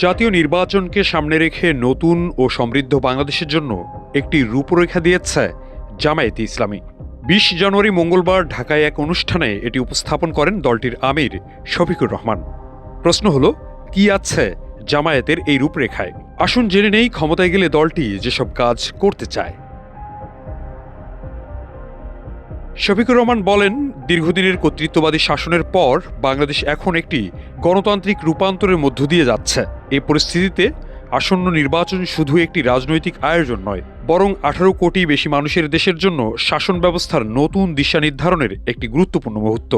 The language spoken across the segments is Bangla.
জাতীয় নির্বাচনকে সামনে রেখে নতুন ও সমৃদ্ধ বাংলাদেশের জন্য একটি রূপরেখা দিয়েছে জামায়াতে ইসলামী। ২০ জানুয়ারি মঙ্গলবার ঢাকায় এক অনুষ্ঠানে এটি উপস্থাপন করেন দলটির আমির শফিকুর রহমান। প্রশ্ন হলো, কি আছে জামায়াতের এই রূপরেখায়? আসুন জেনে নেই ক্ষমতায় গেলে দলটি যেসব কাজ করতে চায়। শফিকুর রহমান বলেন, দীর্ঘদিনের কর্তৃত্ববাদী শাসনের পর বাংলাদেশ এখন একটি গণতান্ত্রিক রূপান্তরের মধ্য দিয়ে যাচ্ছে। এই পরিস্থিতিতে আসন্ন নির্বাচন শুধু একটি রাজনৈতিক আয়োজন নয়, বরং 18 কোটি বেশি মানুষের দেশের জন্য শাসন ব্যবস্থার নতুন দিশা নির্ধারণের একটি গুরুত্বপূর্ণ মুহূর্ত।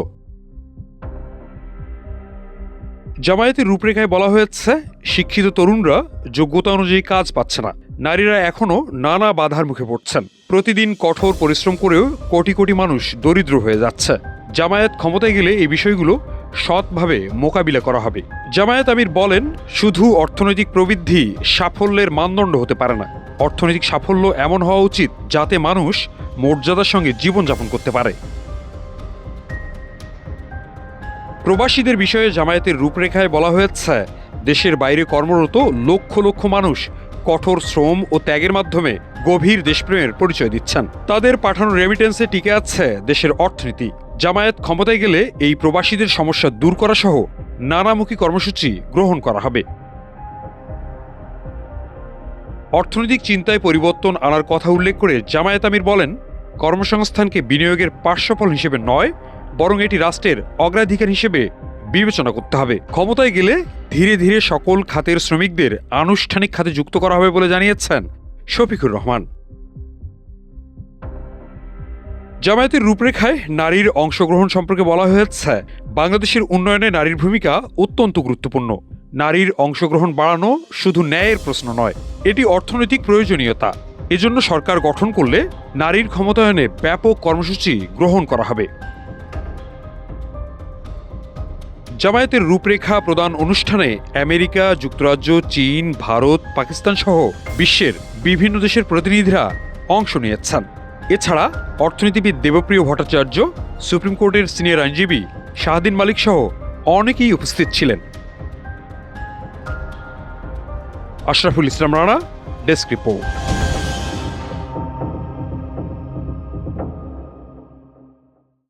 জামায়াতের রূপরেখায় বলা হয়েছে, শিক্ষিত তরুণরা যোগ্যতা অনুযায়ী কাজ পাচ্ছে না, নারীরা এখনও নানা বাধার মুখে পড়ছেন, প্রতিদিন কঠোর পরিশ্রম করেও কোটি কোটি মানুষ দরিদ্র হয়ে যাচ্ছে। জামায়াত ক্ষমতায় গেলে এই বিষয়গুলো সৎভাবে মোকাবিলা করা হবে। জামায়াত আমির বলেন, শুধু অর্থনৈতিক প্রবৃদ্ধি সাফল্যের মানদণ্ড হতে পারে না। অর্থনৈতিক সাফল্য এমন হওয়া উচিত যাতে মানুষ মর্যাদার সঙ্গে জীবনযাপন করতে পারে। প্রবাসীদের বিষয়ে জামায়াতের রূপরেখায় বলা হয়েছে, দেশের বাইরে কর্মরত লক্ষ লক্ষ মানুষ কঠোর শ্রম ও ত্যাগের মাধ্যমে গভীর দেশপ্রেমের পরিচয় দিচ্ছেন। তাদের পাঠানো রেমিটেন্সে টিকে আছে দেশের অর্থনীতি। জামায়াত ক্ষমতায় গেলে এই প্রবাসীদের সমস্যা দূর করা সহ নানামুখী কর্মসূচি গ্রহণ করা হবে। অর্থনৈতিক চিন্তায় পরিবর্তন আনার কথা উল্লেখ করে জামায়াত আমির বলেন, কর্মসংস্থানকে বিনিয়োগের পার্শ্বফল হিসেবে নয়, বরং এটি রাষ্ট্রের অগ্রাধিকার হিসেবে বিবেচনা করতে হবে। ক্ষমতায় গেলে ধীরে ধীরে সকল খাতের শ্রমিকদের আনুষ্ঠানিক খাতে যুক্ত করা হবে বলে জানিয়েছেন শফিকুর রহমান। জামায়াতের রূপরেখায় নারীর অংশগ্রহণ সম্পর্কে বলা হয়েছে, বাংলাদেশের উন্নয়নে নারীর ভূমিকা অত্যন্ত গুরুত্বপূর্ণ। নারীর অংশগ্রহণ বাড়ানো শুধু ন্যায়ের প্রশ্ন নয়, এটি অর্থনৈতিক প্রয়োজনীয়তা। এজন্য সরকার গঠন করলে নারীর ক্ষমতায়নে ব্যাপক কর্মসূচি গ্রহণ করা হবে। জামায়াতের রূপরেখা প্রদান অনুষ্ঠানে আমেরিকা যুক্তরাজ্য, চীন, ভারত, পাকিস্তান সহ বিশ্বের বিভিন্ন দেশের প্রতিনিধিরা অংশ নিয়েছেন। এছাড়া অর্থনীতিবিদ দেবপ্রিয় ভট্টাচার্য, সুপ্রিম কোর্টের সিনিয়র আইনজীবী শাহদিন মালিক সহ অনেকেই উপস্থিত ছিলেন। Ashraful Islam Rana, desk report.